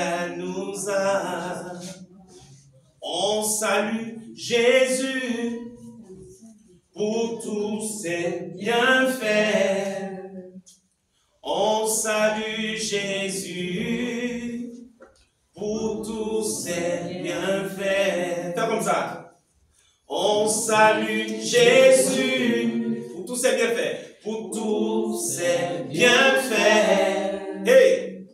nous a. On salue Jésus pour tous ses bienfaits. On salue Jésus pour tous ses bienfaits. Fais comme ça. On salue Jésus pour tous ses bienfaits. Pour tous ses bienfaits. Hey!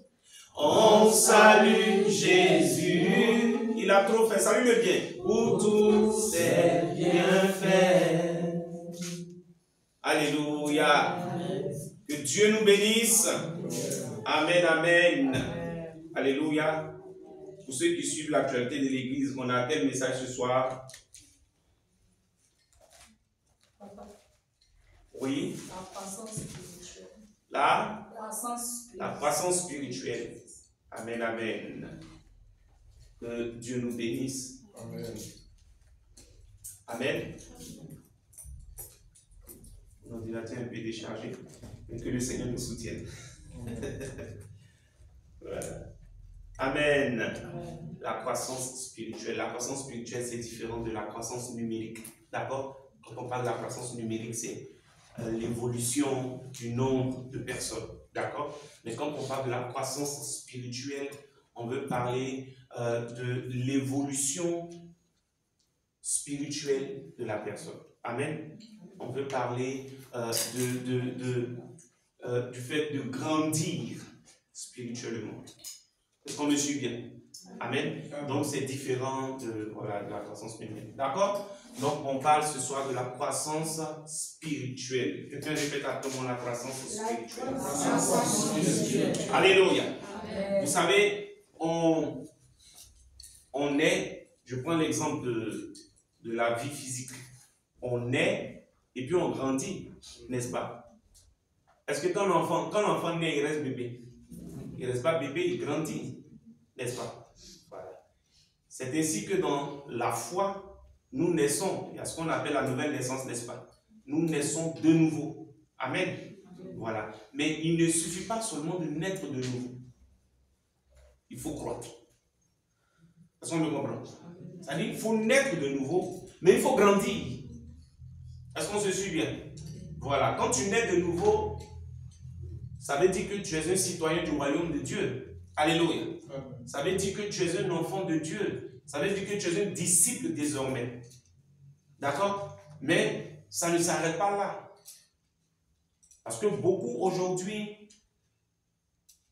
On salue Jésus. Il a trop fait. Salue-le bien. Pour tous ses bienfaits. Alléluia. Que Dieu nous bénisse. Amen, amen. Alléluia. Pour ceux qui suivent l'actualité de l'Église, on a quel message ce soir? Oui. La croissance spirituelle. La croissance croissance spirituelle. Amen, amen. Que Dieu nous bénisse. Amen. Amen. L'ordinateur est un peu déchargé. Et que le Seigneur nous soutienne. Voilà. Amen. La croissance spirituelle. La croissance spirituelle, c'est différent de la croissance numérique. D'accord? Quand on parle de la croissance numérique, c'est l'évolution du nombre de personnes. D'accord? Mais quand on parle de la croissance spirituelle, on veut parler de l'évolution spirituelle de la personne. Amen. On veut parler du fait de grandir spirituellement. Est-ce qu'on me suit bien? Amen. Donc c'est différent de la croissance numérique. D'accord? Donc on parle ce soir de la croissance spirituelle. Quelqu'un répète après moi la croissance spirituelle. Alléluia. Amen. Vous savez, on est, je prends l'exemple de la vie physique. On est et puis on grandit, n'est-ce pas? Est-ce que quand l'enfant naît, il reste bébé? Il ne reste pas bébé, il grandit, n'est-ce pas? Voilà. C'est ainsi que dans la foi, nous naissons. Il y a ce qu'on appelle la nouvelle naissance, n'est-ce pas? Nous naissons de nouveau. Amen. Voilà. Mais il ne suffit pas seulement de naître de nouveau. Il faut croître. Est-ce qu'on me comprend? C'est-à-dire qu'il faut naître de nouveau, mais il faut grandir. Est-ce qu'on se suit bien? Voilà. Quand tu nais de nouveau, ça veut dire que tu es un citoyen du royaume de Dieu. Alléluia. Ça veut dire que tu es un enfant de Dieu. Ça veut dire que tu es un disciple désormais. D'accord? Mais ça ne s'arrête pas là. Parce que beaucoup aujourd'hui,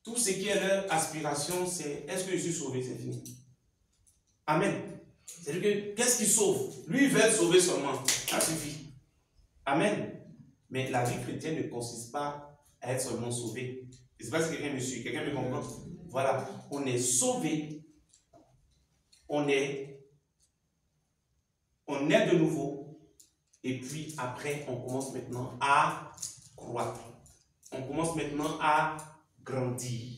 tout ce qui est leur aspiration, c'est est-ce que je suis sauvé? C'est fini. Amen. C'est-à-dire que qu'est-ce qui sauve? Lui, il veut être sauvé seulement. Ça suffit. Amen. Mais la vie chrétienne ne consiste pas à être seulement sauvé. Je ne sais pas si quelqu'un me suit, quelqu'un me comprend. Voilà, on est sauvé, on est de nouveau, et puis après, on commence maintenant à croître. On commence maintenant à grandir.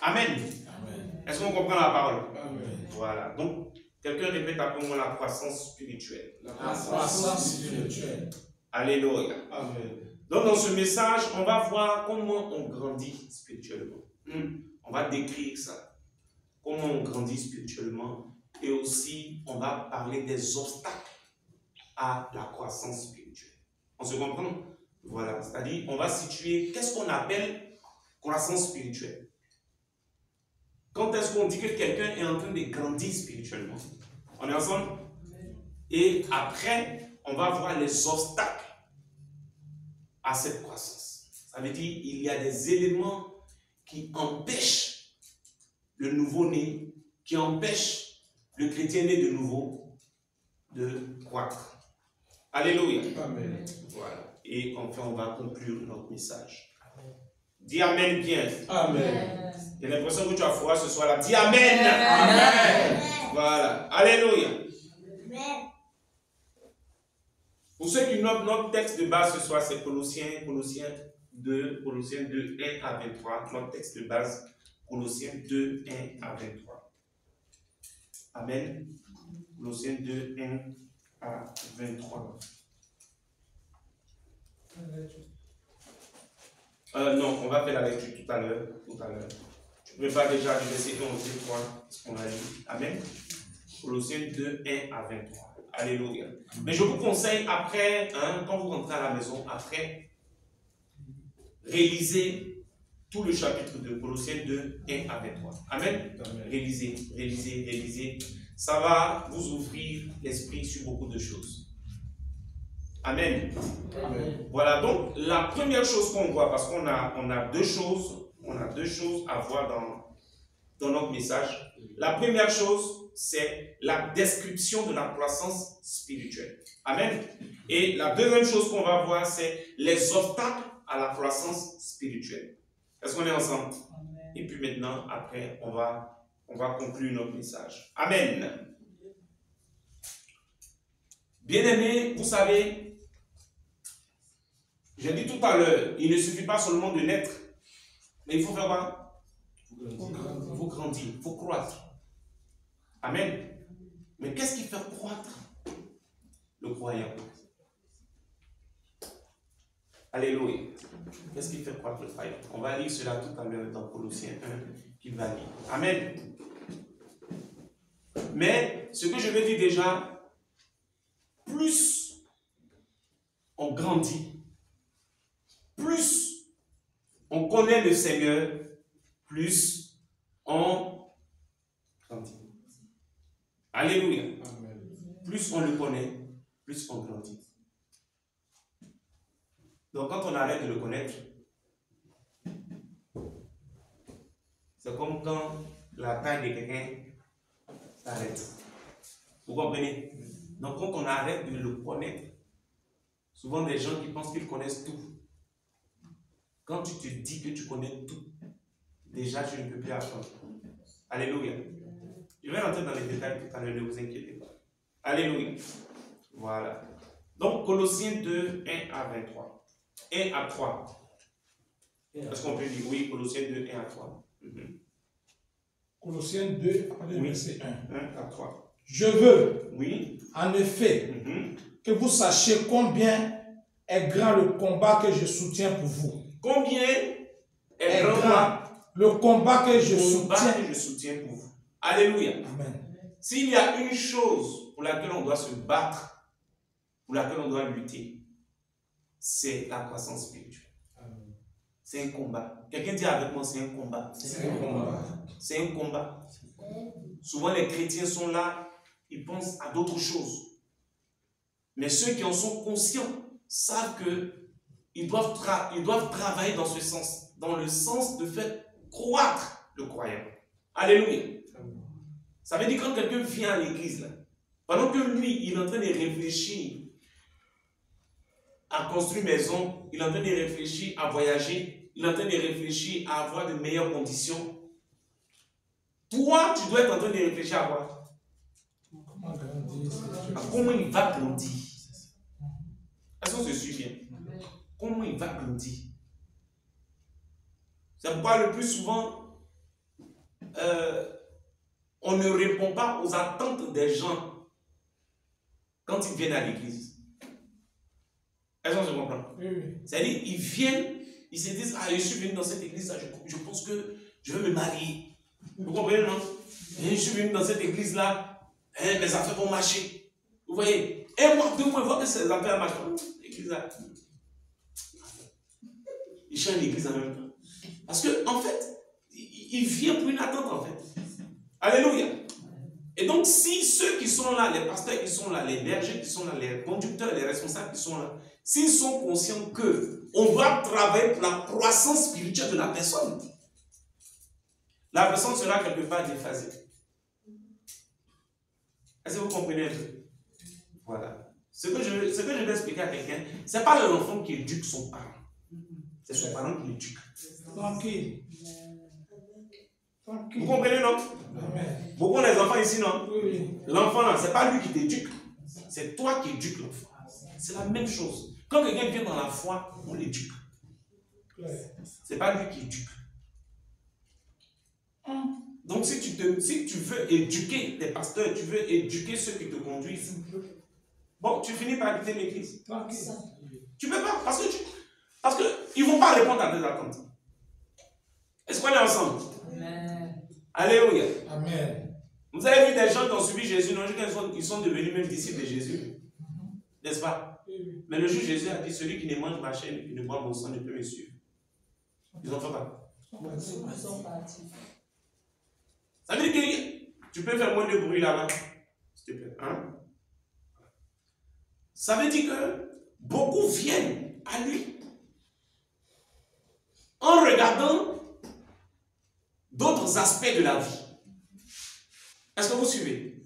Amen. Amen. Est-ce qu'on comprend la parole? Amen. Voilà, donc, quelqu'un répète après moi la croissance spirituelle. La croissance spirituelle. Alléluia. Amen. Donc dans ce message, on va voir comment on grandit spirituellement. On va décrire ça. Comment on grandit spirituellement. Et aussi, on va parler des obstacles à la croissance spirituelle. On se comprend? Voilà. C'est-à-dire, on va situer qu'est-ce qu'on appelle croissance spirituelle. Quand est-ce qu'on dit que quelqu'un est en train de grandir spirituellement? On est ensemble? Et après, on va voir les obstacles à cette croissance. Ça veut dire qu'il y a des éléments qui empêchent le nouveau-né, qui empêchent le chrétien né de nouveau de croître. Alléluia. Amen. Voilà. Et enfin, on va conclure notre message. Dis Amen bien. Amen. J'ai l'impression que tu as foi ce soir-là. Dis Amen. Amen. Voilà. Alléluia. Amen. Pour ceux qui notent notre texte de base ce soir, c'est Colossiens 2, 1 à 23. Notre texte de base, Colossiens 2, 1 à 23. Amen. Colossiens 2, 1 à 23. Non, on va faire la lecture tout à l'heure. Je ne vais pas déjà du verset 1 au verset 3, ce qu'on a lu. Amen. Colossiens 2, 1 à 23. Alléluia. Mais je vous conseille après, quand vous rentrez à la maison, après, réalisez tout le chapitre de Colossiens 2, 1 à 23. Amen. Réalisez. Ça va vous ouvrir l'esprit sur beaucoup de choses. Amen. Amen. Voilà, donc la première chose qu'on voit, parce qu'on a deux choses à voir dans notre message. La première chose, c'est la description de la croissance spirituelle. Amen. Et la deuxième chose qu'on va voir, c'est les obstacles à la croissance spirituelle. Est-ce qu'on est ensemble? Amen. Et puis maintenant, après, on va conclure notre message. Amen. Bien-aimés, vous savez, j'ai dit tout à l'heure, il ne suffit pas seulement de naître, mais il faut faire quoi? Il faut grandir, il faut croître. Amen. Mais qu'est-ce qui fait croître le croyant? Alléluia. Qu'est-ce qui fait croître le croyant? On va lire cela tout à l'heure dans Colossiens 1 qui va lire. Amen. Mais ce que je vais dire déjà, plus on grandit, plus on connaît le Seigneur, plus on grandit. Alléluia. Amen. Plus on le connaît, plus on grandit. Donc quand on arrête de le connaître, c'est comme quand la taille de quelqu'un s'arrête. Vous comprenez? Donc quand on arrête de le connaître, souvent des gens qui pensent qu'ils connaissent tout. Quand tu te dis que tu connais tout, déjà tu ne peux plus apprendre. Alléluia. Je vais rentrer dans les détails tout à l'heure, ne vous inquiétez pas. Alléluia. Voilà. Donc Colossiens 2, 1 à 23. 1 à 3. Est-ce qu'on peut dire oui, Colossiens 2, 1 à 3. Colossiens 2, oui. verset 1. 1 à 3. Je veux, oui, en effet, que vous sachiez combien est grand le combat que je soutiens pour vous. Combien est grand le combat que je soutiens pour vous. Alléluia. Amen. S'il y a une chose pour laquelle on doit se battre, pour laquelle on doit lutter, c'est la croissance spirituelle. C'est un combat. Quelqu'un dit avec moi, c'est un combat. C'est un combat. C'est un combat. Souvent les chrétiens sont là, ils pensent à d'autres choses. Mais ceux qui en sont conscients savent qu'ils doivent travailler dans ce sens, dans le sens de faire croître le croyant. Alléluia. Ça veut dire quand quelqu'un vient à l'église, pendant que lui, il est en train de réfléchir à construire une maison, il est en train de réfléchir à voyager, il est en train de réfléchir à avoir de meilleures conditions. Toi, tu dois être en train de réfléchir à quoi? Comment il va grandir? Est-ce qu'on se suit bien? Comment il va grandir? C'est pourquoi le plus souvent, on ne répond pas aux attentes des gens quand ils viennent à l'église. Est-ce qu'on se comprend? Oui. C'est-à-dire, ils viennent, ils se disent, ah, je suis venu dans cette église, je pense que je veux me marier. Vous comprenez, non? Et je suis venu dans cette église-là, mes affaires vont marcher. Vous voyez? Un mois, 2 mois, voir que ces affaires marchent. L'église-là. Il change l'église en même temps. Parce que, en fait, il vient pour une attente, en fait. Alléluia. Et donc, si ceux qui sont là, les pasteurs qui sont là, les bergers qui sont là, les conducteurs, les responsables qui sont là, s'ils sont conscients qu'on doit travailler pour la croissance spirituelle de la personne, la personne sera quelque part déphasée. Est-ce que vous comprenez un peu? Voilà. Ce que je vais expliquer à quelqu'un, ce n'est pas l'enfant qui éduque son parent. C'est son parent qui l'éduque. Tranquille. Vous comprenez, non? Amen. Beaucoup des enfants ici, non? Oui. L'enfant, là, ce n'est pas lui qui t'éduque. C'est toi qui éduques l'enfant. C'est la même chose. Quand quelqu'un vient dans la foi, on l'éduque. Ce n'est pas lui qui éduque. Donc, si tu veux éduquer tes pasteurs, tu veux éduquer ceux qui te conduisent, bon, tu finis par quitter l'église. Tu ne peux pas, parce qu'ils ne vont pas répondre à tes attentes. Est-ce qu'on est ensemble? Amen. Alléluia. Amen. Vous avez vu des gens qui ont suivi Jésus, non, ils sont devenus même disciples de Jésus. N'est-ce pas? Mais le jour Jésus a dit, celui qui ne mange ma chair et ne boit mon sang ne peut me suivre. Ils ont fait quoi? Ils sont partis. Ça veut dire que tu peux faire moins de bruit là-bas. S'il te plaît. Hein? Ça veut dire que beaucoup viennent à lui en regardant d'autres aspects de la vie. Est-ce que vous suivez?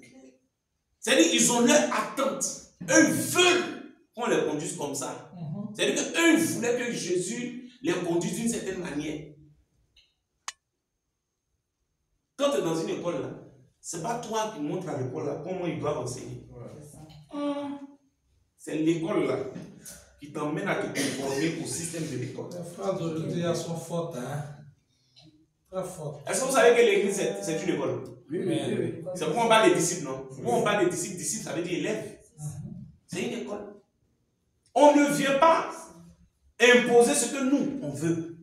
C'est-à-dire qu'ils ont leur attente. Eux veulent qu'on les conduise comme ça. C'est-à-dire qu'eux voulaient que Jésus les conduise d'une certaine manière. Quand tu es dans une école, là, ce n'est pas toi qui montres à l'école là comment ils doivent enseigner. C'est l'école là qui t'emmène à te conformer au système de l'école. Les phrases d'aujourd'hui sont fortes, hein? Très fortes. Est-ce que vous savez que l'église c'est une école? Oui. C'est pourquoi on parle des disciples, non? Pourquoi on parle des disciples? Disciples, ça veut dire élèves. C'est une école. On ne vient pas imposer ce que nous, on veut.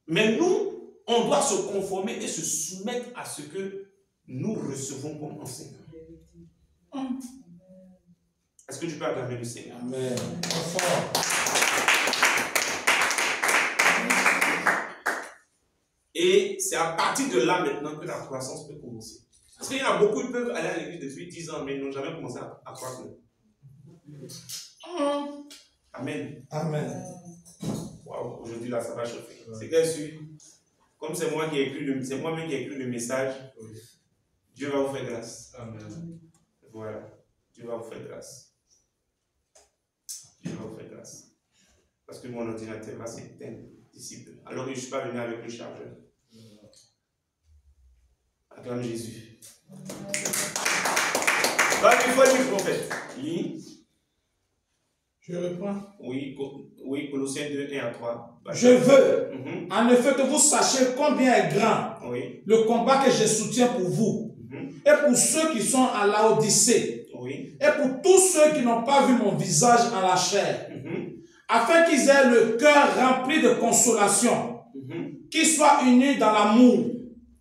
Mais nous, on doit se conformer et se soumettre à ce que nous recevons comme enseignant. Est-ce que tu peux acclamer le Seigneur? Amen. Très fort. Et c'est à partir de là maintenant que la croissance peut commencer. Parce qu'il y en a beaucoup qui peuvent aller à l'église depuis 10 ans, mais ils n'ont jamais commencé à croître. Amen. Amen. Wow, aujourd'hui là, ça va chauffer. C'est bien sûr. Comme c'est moi qui ai écrit c'est moi-même qui ai écrit le message, Dieu va vous faire grâce. Amen. Voilà. Dieu va vous faire grâce. Dieu va vous faire grâce. Parce que mon ordinateur va s'éteindre d'ici peu. Alors que je ne suis pas venu avec le chargeur. Acclame Jésus. Donc, il faut lire le prophète. Lis. Je reprends. Oui, Colossiens 2, 1 à 3. Je veux, en effet, que vous sachiez combien est grand Oui. le combat que je soutiens pour vous et pour ceux qui sont à Laodicée Oui. et pour tous ceux qui n'ont pas vu mon visage en la chair, afin qu'ils aient le cœur rempli de consolation, qu'ils soient unis dans l'amour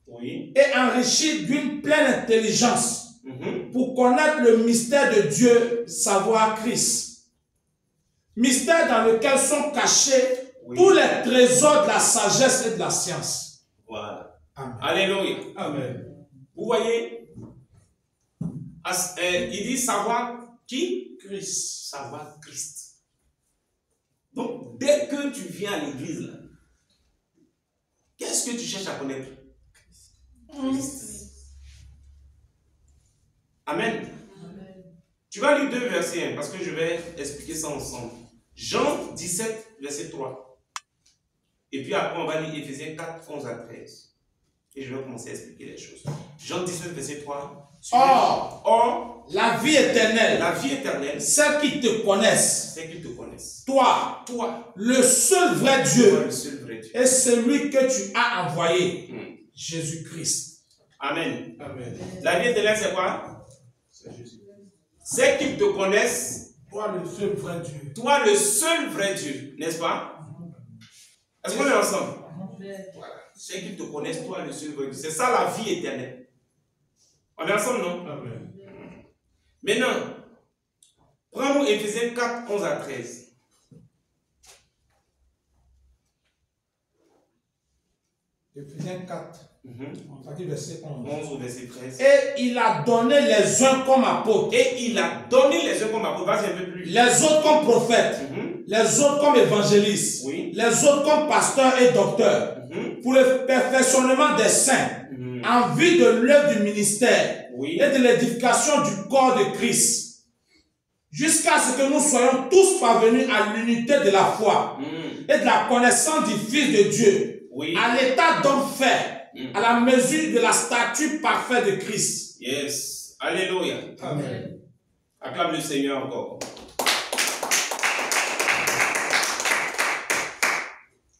Oui. et enrichis d'une pleine intelligence pour connaître le mystère de Dieu, savoir Christ. Mystère dans lequel sont cachés tous les trésors de la sagesse et de la science. Voilà. Amen. Alléluia. Amen. Vous voyez, il dit savoir qui? Christ. Savoir Christ. Donc, dès que tu viens à l'église, là, qu'est-ce que tu cherches à connaître? Christ. Amen. Tu vas lire 2 versets, parce que je vais expliquer ça ensemble. Jean 17, verset 3. Et puis après, on va lire Éphésiens 4, 11 à 13. Et je vais commencer à expliquer les choses. Jean 17, verset 3. Or, la vie éternelle, celles qui te connaissent, toi, le seul vrai Dieu, et celui que tu as envoyé, Jésus-Christ. Amen. Amen. La vie éternelle, c'est quoi? C'est Jésus. C'est qu'ils te connaissent. Toi, le seul vrai Dieu. Toi, le seul vrai Dieu, n'est-ce pas? Est-ce qu'on est ensemble? Voilà. C'est qu'ils te connaissent, toi, le seul vrai Dieu. C'est ça la vie éternelle. On est ensemble, non? Amen. Maintenant, prends-nous Éphésiens 4, 11 à 13. Éphésiens 4. On va dire verset 11. 11 au verset 13. Et il a donné les uns comme apôtres. Et il a donné les uns comme apôtres. Vas-y un peu plus. Les autres comme prophètes. Les autres comme évangélistes. Oui. Les autres comme pasteurs et docteurs. Pour le perfectionnement des saints. En vue de l'œuvre du ministère. Oui. Et de l'édification du corps de Christ. Jusqu'à ce que nous soyons tous parvenus à l'unité de la foi. Et de la connaissance du Fils de Dieu. Oui. À l'état d'homme fait. À la mesure de la statue parfaite de Christ. Yes. Alléluia. Amen. Acclame le Seigneur encore.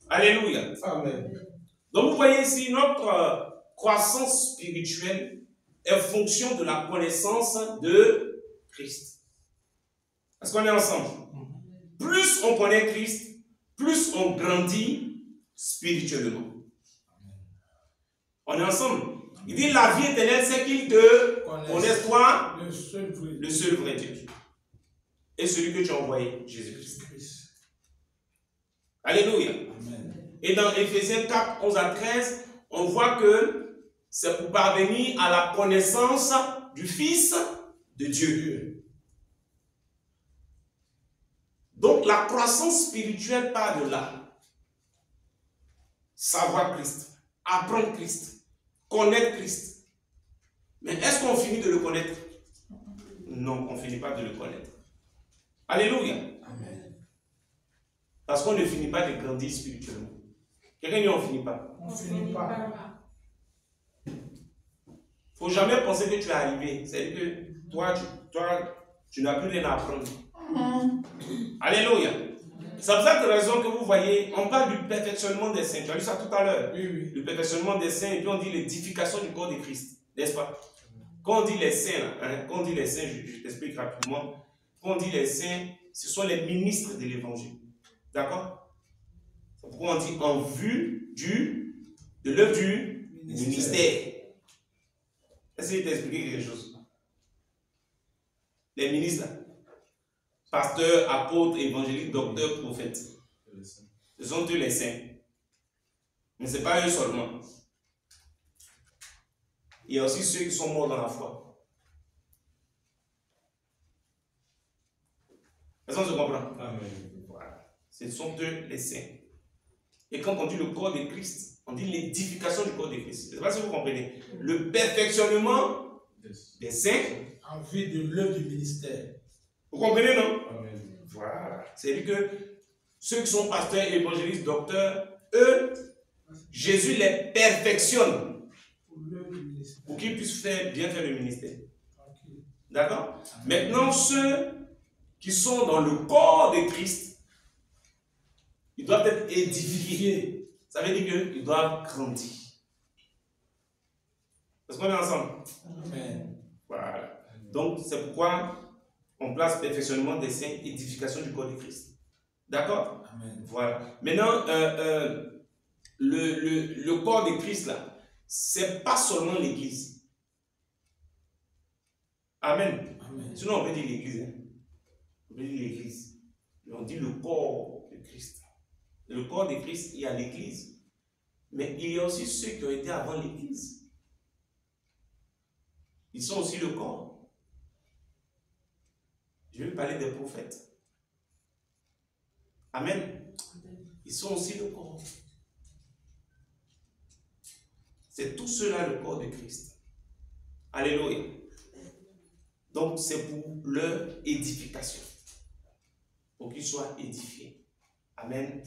Alléluia. Amen. Donc vous voyez ici, notre croissance spirituelle est fonction de la connaissance de Christ. Est-ce qu'on est ensemble? Plus on connaît Christ, plus on grandit spirituellement. On est ensemble. Il dit la vie éternelle, c'est qu'il te connaisse toi, le seul vrai Dieu. Et celui que tu as envoyé, Jésus-Christ. Alléluia. Amen. Et dans Éphésiens 4, 11 à 13, on voit que c'est pour parvenir à la connaissance du Fils de Dieu. Donc la croissance spirituelle part de là. Savoir Christ, apprendre Christ, connaître Christ. Mais est-ce qu'on finit de le connaître? Non, on ne finit pas de le connaître. Alléluia. Amen. Parce qu'on ne finit pas de grandir spirituellement. Quelqu'un dit on ne finit pas. On ne finit pas. Il ne faut jamais penser que tu es arrivé. C'est-à-dire que toi, tu n'as plus rien à apprendre. Alléluia. C'est pour cette raison que vous voyez, on parle du perfectionnement des saints. Tu as lu ça tout à l'heure. Oui, oui. Le perfectionnement des saints, et puis on dit l'édification du corps de Christ. N'est-ce pas? Quand on dit les saints, quand on dit les saints, je t'explique rapidement. Quand on dit les saints, ce sont les ministres de l'évangile. D'accord? C'est pourquoi on dit en vue de l'œuvre du ministère. Est-ce que je t'ai expliqué quelque chose? Les ministres, là. Pasteurs, apôtres, évangélistes, docteurs, prophètes. Ce sont eux les saints. Mais ce n'est pas eux seulement. Il y a aussi ceux qui sont morts dans la foi. Est-ce qu'on se comprend? Amen. Voilà. Ce sont eux les saints. Et quand on dit le corps de Christ, on dit l'édification du corps de Christ. Je ne sais pas si vous comprenez. Le perfectionnement des saints en vue de l'œuvre du ministère. Vous comprenez, non? Amen. Voilà. C'est-à-dire que ceux qui sont pasteurs, évangélistes, docteurs, eux, Jésus les perfectionne pour qu'ils puissent bien faire le ministère. D'accord? Maintenant, ceux qui sont dans le corps de Christ, ils doivent être édifiés. Ça veut dire qu'ils doivent grandir. Est-ce qu'on est ensemble? Amen. Voilà. Donc, c'est pourquoi on place perfectionnement des saints, édification du corps de Christ. D'accord? Amen. Voilà. Maintenant, le corps de Christ, là, c'est pas seulement l'église. Amen. Amen. Sinon, on peut dire l'église. Hein. On peut dire l'église. On dit le corps de Christ. Le corps de Christ, il y a l'église. Mais il y a aussi ceux qui ont été avant l'église. Ils sont aussi le corps. Je vais parler des prophètes. Amen. Ils sont aussi le corps. C'est tout cela le corps de Christ. Alléluia. Donc c'est pour leur édification. Pour qu'ils soient édifiés. Amen.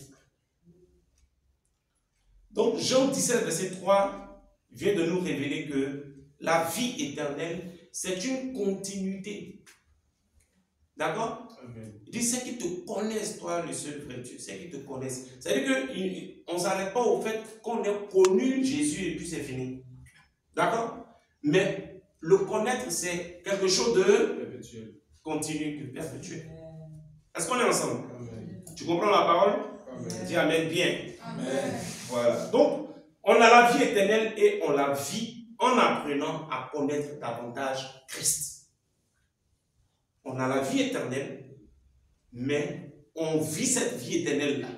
Donc Jean 17, verset 3 vient de nous révéler que la vie éternelle, c'est une continuité. D'accord? Il dit, c'est qu'ils te connaissent, toi, le seul vrai Dieu. C'est qu'ils te connaissent. C'est-à-dire qu'on ne s'arrête pas au fait qu'on ait connu Jésus et puis c'est fini. D'accord? Mais le connaître, c'est quelque chose de continu, de perpétuel. Est-ce qu'on est ensemble? Amen. Tu comprends la parole? Amen. Dis Amen bien. Amen. Voilà. Donc, on a la vie éternelle et on la vit en apprenant à connaître davantage Christ. On a la vie éternelle, mais on vit cette vie éternelle-là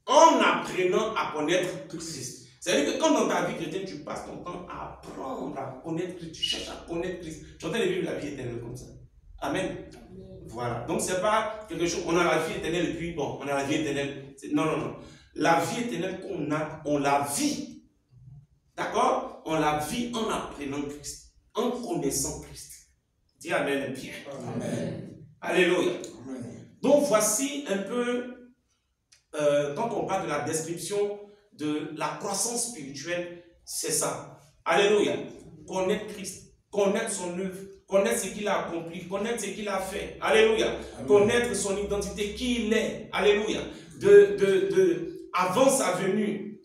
en apprenant à connaître Christ. C'est-à-dire que quand dans ta vie chrétienne, tu passes ton temps à apprendre à connaître Christ, tu cherches à connaître Christ, tu es en train de vivre la vie éternelle comme ça. Amen. Voilà. Donc, ce n'est pas quelque chose, on a la vie éternelle et puis bon, on a la vie éternelle. Non, non, non. La vie éternelle qu'on a, on la vit. D'accord? On la vit en apprenant Christ, en connaissant Christ. Dis Amen bien. Amen. Alléluia. Amen. Donc voici un peu, quand on parle de la description de la croissance spirituelle, c'est ça. Alléluia. Connaître Christ, connaître son œuvre, connaître ce qu'il a accompli, connaître ce qu'il a fait. Alléluia. Amen. Connaître son identité, qui il est. Alléluia. Avant sa venue,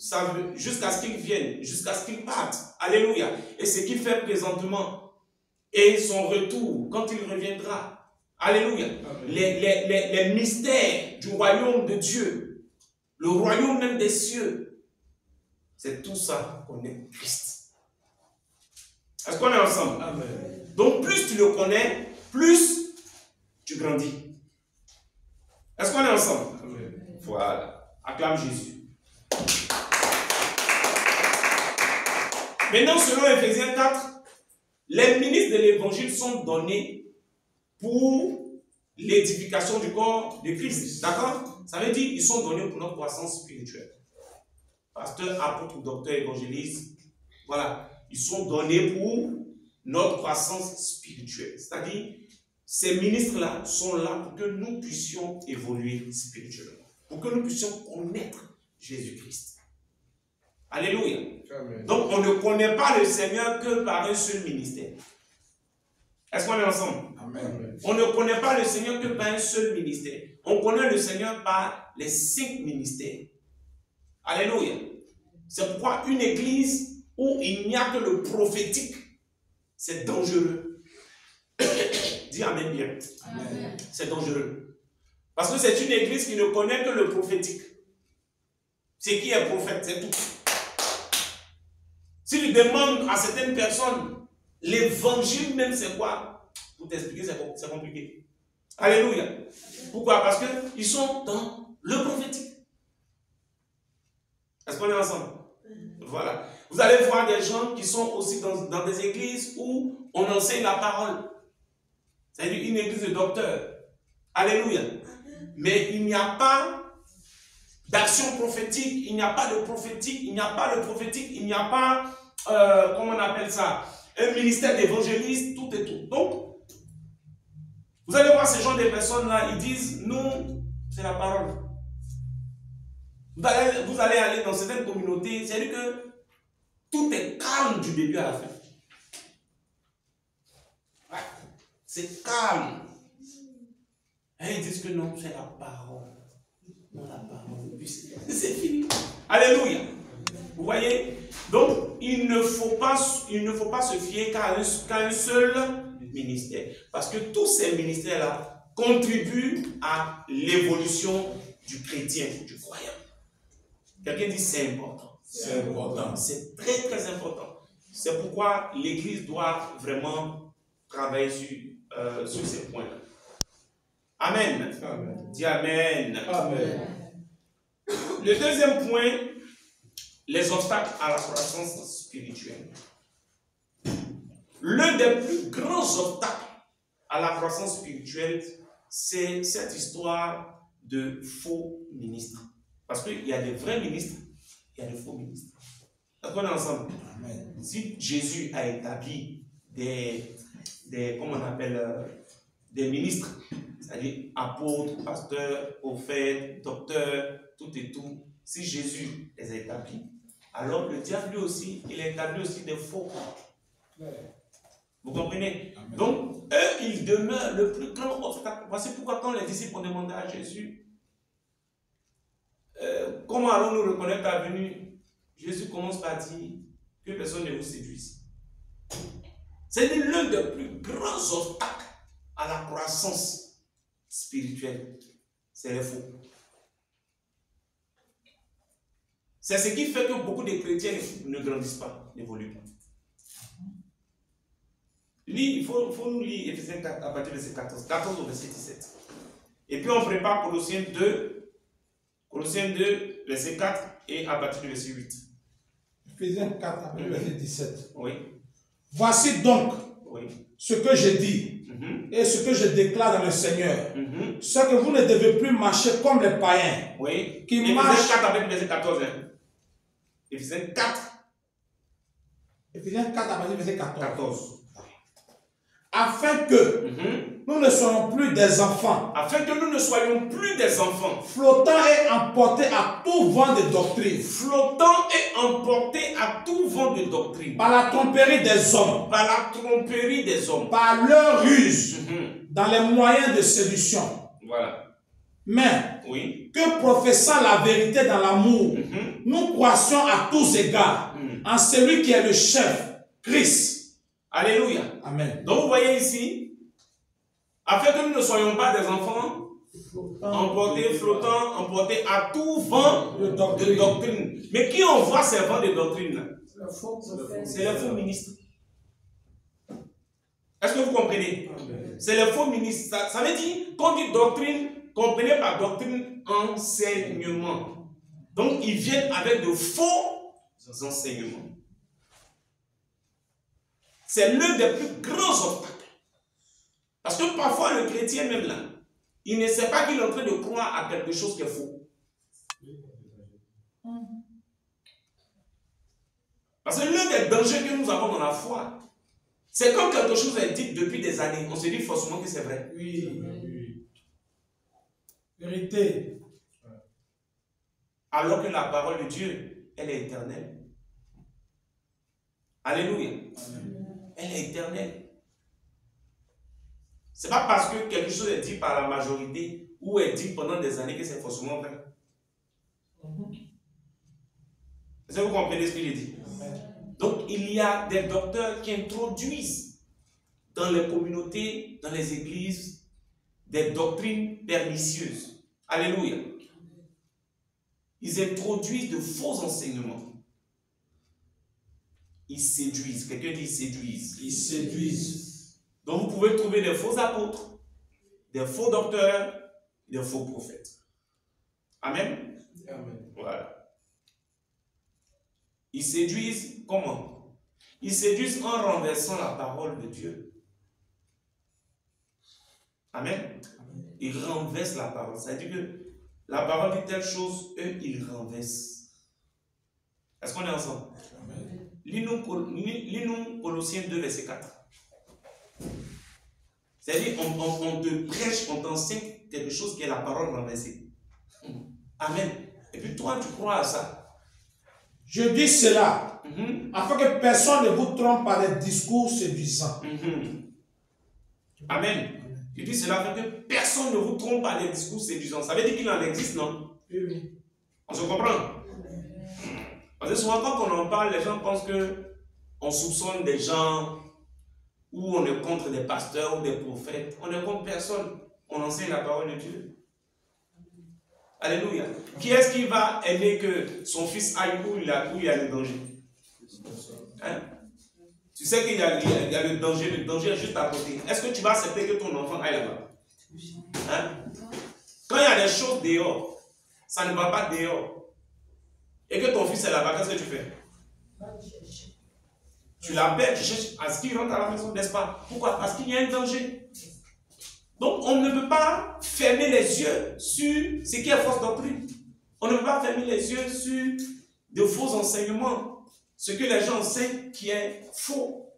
jusqu'à ce qu'il vienne, jusqu'à ce qu'il parte. Alléluia. Et ce qu'il fait présentement. Et son retour, quand il reviendra. Alléluia. Les mystères du royaume de Dieu. Le royaume même des cieux. C'est tout ça qu'on est Christ. Est-ce qu'on est ensemble? Amen. Donc plus tu le connais, plus tu grandis. Est-ce qu'on est ensemble? Amen. Voilà. Acclame Jésus. Maintenant, selon Ephésiens 4, les ministres de l'évangile sont donnés pour l'édification du corps de Christ. D'accord? Ça veut dire qu'ils sont donnés pour notre croissance spirituelle. Pasteur, apôtre, docteur, évangéliste. Voilà. Ils sont donnés pour notre croissance spirituelle. C'est-à-dire, ces ministres-là sont là pour que nous puissions évoluer spirituellement. Pour que nous puissions connaître Jésus-Christ. Alléluia. Amen. Donc, on ne connaît pas le Seigneur que par un seul ministère. Est-ce qu'on est ensemble? Amen. On ne connaît pas le Seigneur que par un seul ministère. On connaît le Seigneur par les 5 ministères. Alléluia. C'est pourquoi une église où il n'y a que le prophétique, c'est dangereux. Dis Amen bien. Amen. C'est dangereux. Parce que c'est une église qui ne connaît que le prophétique. C'est qui est prophète, c'est tout. Si tu demandes à certaines personnes, l'évangile même c'est quoi? Pour t'expliquer, c'est compliqué. Alléluia. Pourquoi? Parce qu'ils sont dans le prophétique. Est-ce qu'on est ensemble? Voilà. Vous allez voir des gens qui sont aussi dans des églises où on enseigne la parole. C'est-à-dire une église de docteurs. Alléluia. Mais il n'y a pas d'action prophétique, il n'y a pas de prophétique, il n'y a pas de prophétique, il n'y a pas, comment on appelle ça, un ministère d'évangéliste, tout et tout. Donc, vous allez voir ces gens de personnes-là, ils disent, nous, c'est la parole. Vous allez aller dans certaines communautés, c'est-à-dire que tout est calme du début à la fin. Ouais, c'est calme. Et ils disent que non, c'est la parole. Non, la parole. C'est fini. Alléluia. Vous voyez? Donc, il ne faut pas se fier qu'à un seul ministère. Parce que tous ces ministères-là contribuent à l'évolution du chrétien, du croyant. Quelqu'un dit c'est important. C'est important. C'est très très important. C'est pourquoi l'Église doit vraiment travailler sur ces points-là. Amen. Amen. Dis Amen. Amen. Le deuxième point, les obstacles à la croissance spirituelle. L'un des plus grands obstacles à la croissance spirituelle, c'est cette histoire de faux ministres. Parce qu'il y a des vrais ministres, il y a des faux ministres. Est-ce qu'on est ensemble? Amen. Si Jésus a établi comment on appelle, des ministres, c'est-à-dire apôtres, pasteurs, prophètes, docteurs, tout et tout, si Jésus les a établis, alors le diable lui aussi, il a établi aussi des faux. Vous comprenez? Amen. Donc, eux, ils demeurent le plus grand obstacle. Voici pourquoi quand les disciples ont demandé à Jésus, comment allons-nous reconnaître ta venue? Jésus commence par dire que personne ne vous séduise. C'est l'un des plus grands obstacles à la croissance spirituelle. C'est les faux. C'est ce qui fait que beaucoup de chrétiens ne grandissent pas, n'évoluent pas. Il faut nous lire Ephésiens 4 à partir de verset 14 au verset 17. Et puis on prépare Colossiens 2, verset 4 et à partir du verset 8. Ephésiens 4 à partir du verset 17. Oui. Voici donc Oui. ce que je dis et ce que je déclare dans le Seigneur. Mhm. C'est que vous ne devez plus marcher comme les païens. Oui. Qui Ephésiens marche. 4 avec le verset 14. Hein. Ephésiens 4, Ephésiens 4 à partir du verset 14. 14. Afin que Mhm. nous ne soyons plus des enfants, Afin que nous ne soyons plus des enfants, flottants et emportés à tout vent de doctrine, flottants et emportés à tout vent de doctrine, par la tromperie des hommes, par la tromperie des hommes. par leur ruse, Mhm. dans les moyens de séduction. Voilà. Mais Oui. que professant la vérité dans l'amour, Mhm. nous croissions à tous égards Mhm. en celui qui est le chef, Christ. Alléluia. Amen. Donc vous voyez ici, afin que nous ne soyons pas des enfants emportés, flottants, emportés à tout vent De de doctrine. doctrine. Mais qui envoie ces vents de doctrine là? Le faux prophète. C'est les faux ministres. Est-ce que vous comprenez? C'est les faux ministres. Ça veut dire, quand on dit doctrine, comprenez par doctrine enseignement. Donc, ils viennent avec de faux enseignements. C'est l'un des plus grands obstacles. Parce que parfois, le chrétien même là, il ne sait pas qu'il est en train de croire à quelque chose qui est faux. Parce que l'un des dangers que nous avons dans la foi, c'est quand quelque chose est dit depuis des années, on se dit forcément que c'est vrai. Oui. Vérité. Alors que la parole de Dieu, elle est éternelle. Alléluia. Elle est éternelle. Ce n'est pas parce que quelque chose est dit par la majorité ou est dit pendant des années que c'est forcément vrai. Est-ce que vous comprenez ce que j'ai dit? Donc, il y a des docteurs qui introduisent dans les communautés, dans les églises, des doctrines pernicieuses. Alléluia. Ils introduisent de faux enseignements. Ils séduisent. Quelqu'un dit séduisent. Ils séduisent. Donc, vous pouvez trouver des faux apôtres, des faux docteurs, des faux prophètes. Amen. Amen. Voilà. Ils séduisent comment? Ils séduisent en renversant la parole de Dieu. Amen. Ils renversent la parole. C'est-à-dire que la parole dit telle chose, eux, ils renversent. Est-ce qu'on est ensemble? Amen. Lis-nous Colossiens 2, verset 4. C'est-à-dire, on te prêche, on t'enseigne quelque chose qui est la parole renversée. Amen. Et puis toi, tu crois à ça. Je dis cela afin que personne ne vous trompe par des discours séduisants. Amen. Je dis cela afin que personne ne vous trompe par des discours séduisants. Ça veut dire qu'il en existe, non? Oui. On se comprend? Parce que souvent, quand on en parle, les gens pensent qu'on soupçonne des gens ou on est contre des pasteurs ou des prophètes. On est contre personne. On enseigne la parole de Dieu. Alléluia. Qui est-ce qui va aimer que son fils aille où il y a le danger? Hein? Tu sais qu'il y a le danger est juste à côté. Est-ce que tu vas accepter que ton enfant aille là-bas? Hein? Quand il y a des choses dehors, ça ne va pas dehors. Et que ton fils est là-bas, qu'est-ce que tu fais? Tu l'appelles, tu cherches à ce qu'il rentre à la maison, n'est-ce pas? Pourquoi? Parce qu'il y a un danger. Donc, on ne peut pas fermer les yeux sur ce qui est fausse doctrine. On ne peut pas fermer les yeux sur de faux enseignements. Ce que les gens enseignent qui est faux.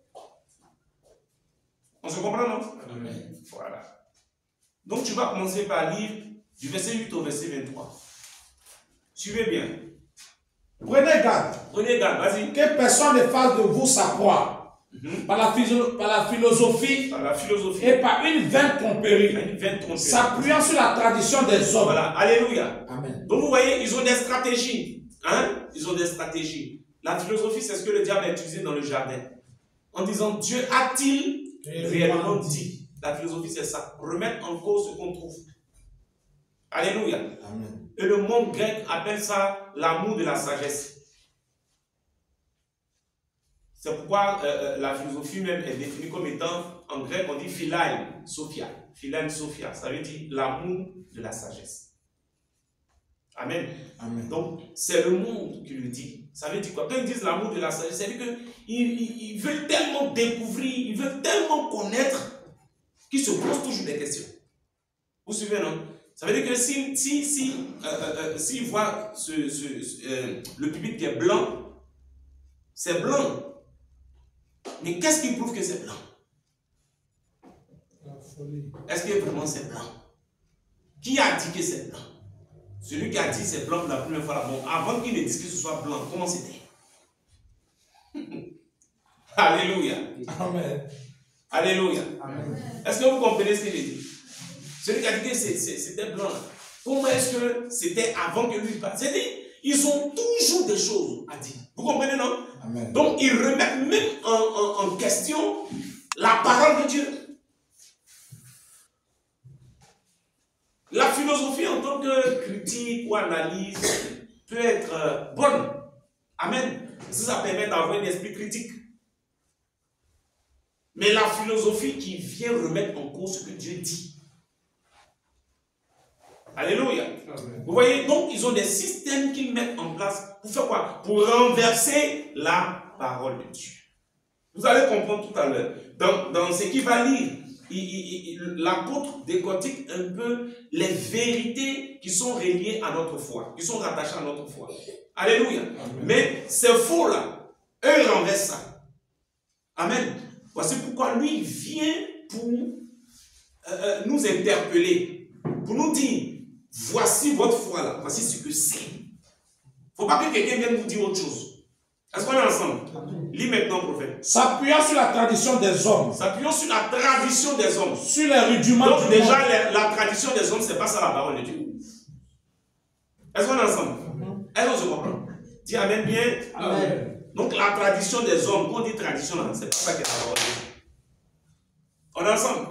On se comprend, non? Amen. Voilà. Donc, tu vas commencer par lire du verset 8 au verset 23. Suivez bien. Prenez garde. Prenez garde, vas-y. Que personne ne fasse de vous sa proie. Par la philosophie et par une vaine tromperie, s'appuyant sur la tradition des hommes. Voilà, alléluia. Amen. Donc vous voyez, ils ont des stratégies. Hein? Ils ont des stratégies. La philosophie, c'est ce que le diable a utilisé dans le jardin. En disant, Dieu a-t-il réellement dit? La philosophie, c'est ça. Remettre en cause ce qu'on trouve. Alléluia. Amen. Et le monde grec appelle ça l'amour de la sagesse. C'est pourquoi la philosophie même est définie comme étant, en grec, on dit philae sophia. Philae sophia, ça veut dire l'amour de la sagesse. Amen. Amen. Donc, c'est le monde qui le dit. Ça veut dire quoi? Quand ils disent l'amour de la sagesse, ça veut dire qu'ils veulent tellement découvrir, ils veulent tellement connaître, qu'ils se posent toujours des questions. Vous suivez, non? Ça veut dire que s'ils voient le public qui est blanc, c'est blanc. Mais qu'est-ce qui prouve que c'est blanc? Est-ce que vraiment c'est blanc? Qui a dit que c'est blanc? Celui qui a dit c'est blanc pour la première fois, bon, avant qu'il ne dise que ce soit blanc, comment c'était? Alléluia. Amen. Alléluia. Est-ce que vous comprenez ce qu'il dit? Celui qui a dit que c'était blanc, comment est-ce que c'était avant que lui passe? C'est-à-dire, ils ont toujours des choses à dire. Vous comprenez, non? Amen. Donc, ils remettent même en question la parole de Dieu. La philosophie en tant que critique ou analyse peut être bonne. Amen. Ça permet d'avoir un esprit critique. mais la philosophie qui vient remettre en cause ce que Dieu dit. Alléluia. Amen. Vous voyez, donc ils ont des systèmes qu'ils mettent en place pour faire quoi? Pour renverser la parole de Dieu. Vous allez comprendre tout à l'heure. Dans ce qu'il va lire, l'apôtre décortique un peu les vérités qui sont reliées à notre foi, qui sont rattachées à notre foi. Alléluia. Amen. Mais ces faux-là, eux, ils renversent ça. Amen. Voici pourquoi lui, il vient pour nous interpeller, pour nous dire, voici votre foi là, voici ce que c'est. Il ne faut pas que quelqu'un vienne vous dire autre chose. Est-ce qu'on est ensemble? Lis maintenant, prophète. S'appuyant sur la tradition des hommes. S'appuyant sur la tradition des hommes. Sur les rudiments du monde. Déjà, la tradition des hommes, c'est pas ça la parole de Dieu. Est-ce qu'on est ensemble? Est-ce qu'on se comprend? Dis amen bien. Amen. Donc la tradition des hommes, quand on dit tradition, c'est pas ça qui est la parole de Dieu. On est ensemble?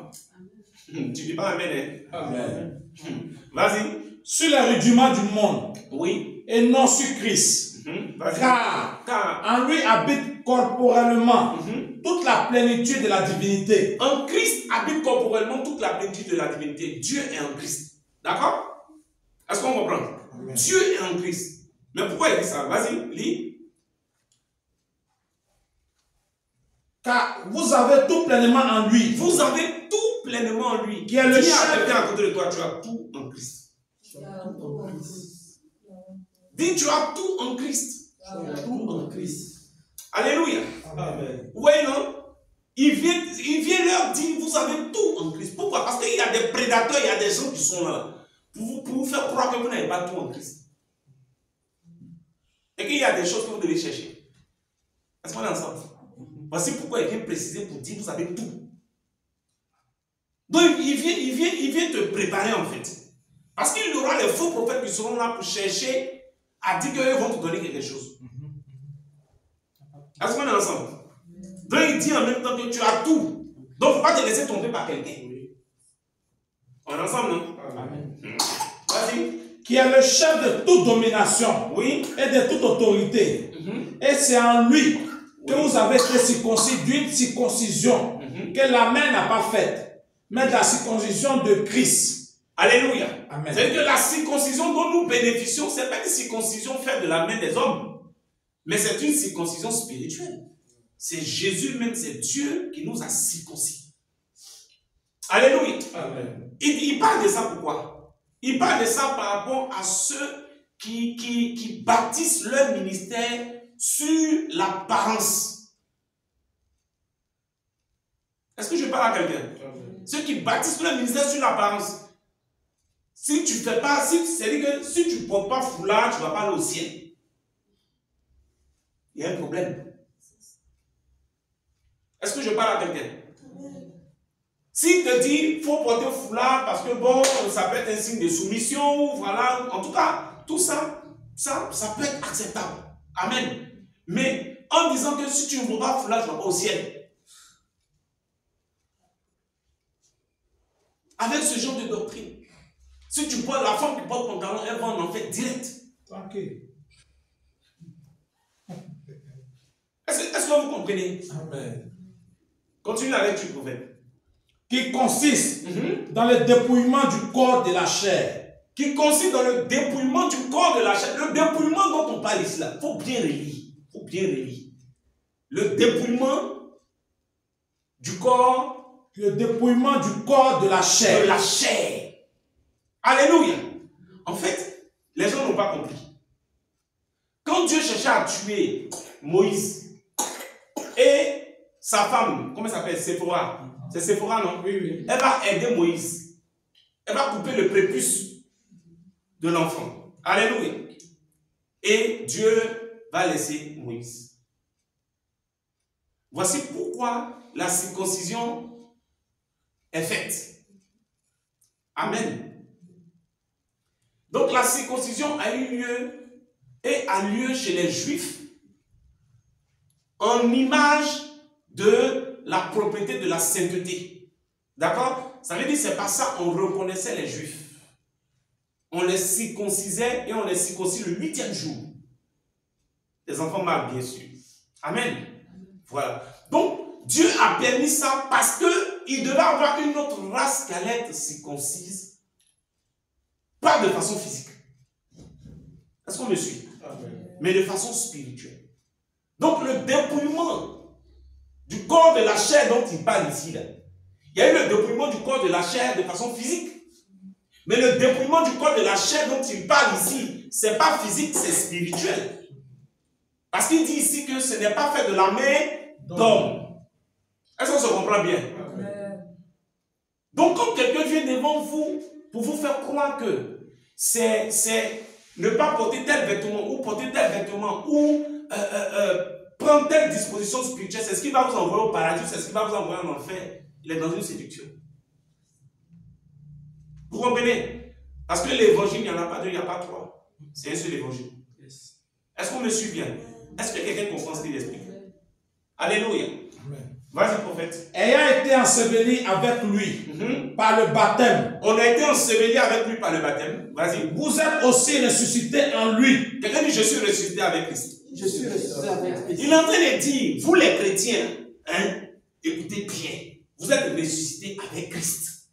Tu dis pas amen, hein? Amen. Vas-y. Sur les rudiments du monde. Oui. Et non sur Christ. Car en lui habite corporellement toute la plénitude de la divinité. En Christ habite corporellement toute la plénitude de la divinité. Dieu est en Christ. D'accord? Est-ce qu'on comprend? Amen. Dieu est en Christ. Mais pourquoi il dit ça? Vas-y, lis. Car vous avez tout pleinement en lui. Vous avez tout pleinement en lui. Qui est le chef. Dis à côté de toi, tu as tout en Christ. Dis, tu as tout en Christ. Tout en Christ. Alléluia. Amen. Oui, non? Il vient leur dire, vous avez tout en Christ. Pourquoi? Parce qu'il y a des prédateurs, il y a des gens qui sont là pour vous faire croire que vous n'avez pas tout en Christ. Et qu'il y a des choses que vous devez chercher. Est-ce qu'on est ensemble? Voici pourquoi il vient préciser pour dire, vous avez tout. Donc, il vient te préparer en fait. Parce qu'il y aura les faux prophètes qui seront là pour chercher à dire qu'eux vont te donner quelque chose. Est-ce qu'on est ensemble? Donc il dit en même temps que tu as tout. Donc il ne faut pas te laisser tromper par quelqu'un. On est ensemble, non? Amen. Vas-y. Qui est le chef de toute domination, oui, et de toute autorité. Et c'est en lui que vous avez été circoncis d'une circoncision que la main n'a pas faite, mais de la circoncision de Christ. Alléluia. Amen. C'est que la circoncision dont nous bénéficions, ce n'est pas une circoncision faite de la main des hommes, mais c'est une circoncision spirituelle. C'est Jésus même, c'est Dieu qui nous a circoncis. Alléluia. Amen. Il parle de ça pourquoi? Il parle de ça par rapport à ceux qui bâtissent leur ministère sur l'apparence. Est-ce que je parle à quelqu'un? Ceux qui bâtissent leur ministère sur l'apparence. Si tu fais pas, c'est-à-dire que si tu ne portes pas foulard, tu ne vas pas aller au ciel. Il y a un problème. Est-ce que je parle à quelqu'un? S'il te dit il faut porter foulard parce que bon, ça peut être un signe de soumission, voilà, en tout cas, tout ça, ça peut être acceptable. Amen. Mais en disant que si tu ne portes pas foulard, tu ne vas pas au ciel. Avec ce genre de doctrine. Si tu portes la femme qui porte pantalon, elle va en enfer direct. Tranquille. Est-ce que vous comprenez? Amen. Continue la lecture, prophète. Qui consiste dans le dépouillement du corps de la chair. Qui consiste dans le dépouillement du corps de la chair. Le dépouillement dont on parle ici, il faut bien relire. Il faut bien relire. Le dépouillement du corps. Le dépouillement du corps de la chair. De la chair. Alléluia. En fait, les gens n'ont pas compris. Quand Dieu cherchait à tuer Moïse et sa femme, comment elle s'appelle? Séphora. C'est Séphora, non? Oui, oui. Elle va aider Moïse. Elle va couper le prépuce de l'enfant. Alléluia. Et Dieu va laisser Moïse. Voici pourquoi la circoncision est faite. Amen. Donc la circoncision a eu lieu et a lieu chez les Juifs en image de la propriété de la sainteté. D'accord? Ça veut dire que c'est par ça qu'on reconnaissait les Juifs. On les circoncisait et on les circoncis le 8e jour. Les enfants mâles, bien sûr. Amen. Voilà. Donc, Dieu a a permis ça parce qu'il devait avoir une autre race qui allait être circoncise, pas de façon physique. Est-ce qu'on me suit? Amen. Mais de façon spirituelle. Donc le dépouillement du corps de la chair dont il parle ici, là, il y a eu le dépouillement du corps de la chair de façon physique. Mais le dépouillement du corps de la chair dont il parle ici, ce n'est pas physique, c'est spirituel. Parce qu'il dit ici que ce n'est pas fait de la main d'homme. Est-ce qu'on se comprend bien? Donc quand quelqu'un vient devant vous pour vous faire croire que c'est ne pas porter tel vêtement ou porter tel vêtement ou prendre telle disposition spirituelle, c'est ce qui va vous envoyer au paradis, c'est ce qui va vous envoyer en enfer. Il est dans une séduction. Vous comprenez? Parce que l'évangile, il n'y en a pas deux, il n'y a pas trois. C'est un seul évangile. Est-ce qu'on me suit bien? Est-ce que quelqu'un comprend ce qu'il explique? Alléluia. Vas-y, prophète. Ayant été enseveli avec lui par le baptême. On a été enseveli avec lui par le baptême. Vas-y. Vous êtes aussi ressuscités en lui. Quelqu'un dit, je suis ressuscité avec Christ. Je suis ressuscité avec Christ. Il est en train de dire, vous les chrétiens, hein, écoutez bien, vous êtes ressuscités avec Christ.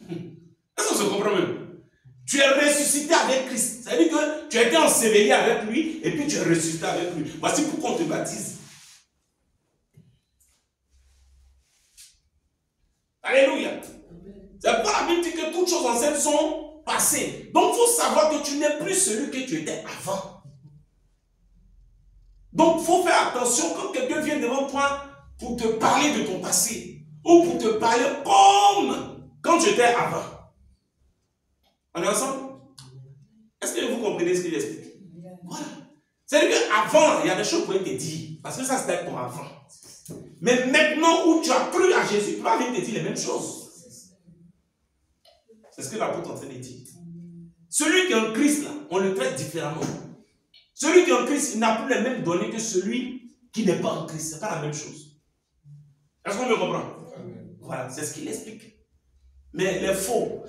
Est-ce qu'on se comprend même? Tu es ressuscité avec Christ. Ça veut dire que tu as été enseveli avec lui et puis tu es ressuscité avec lui. Voici pourquoi on te baptise. Alléluia. C'est pourquoi la Bible dit que toutes choses anciennes sont passées. Donc il faut savoir que tu n'es plus celui que tu étais avant. Donc il faut faire attention quand quelqu'un vient devant toi pour te parler de ton passé ou pour te parler comme quand tu étais avant. On est ensemble? Est-ce que vous comprenez ce qu'il explique? Voilà. C'est-à-dire qu'avant, il y a des choses pour te dire. Parce que ça, c'était ton avant. Mais maintenant où tu as cru à Jésus, tu vas venir te dire les mêmes choses. C'est ce que l'apôtre est en train de dire. Celui qui est en Christ, là, on le traite différemment. Celui qui est en Christ, il n'a plus les mêmes données que celui qui n'est pas en Christ. Ce n'est pas la même chose. Est-ce qu'on me comprend? Voilà, c'est ce qu'il explique. Mais les faux,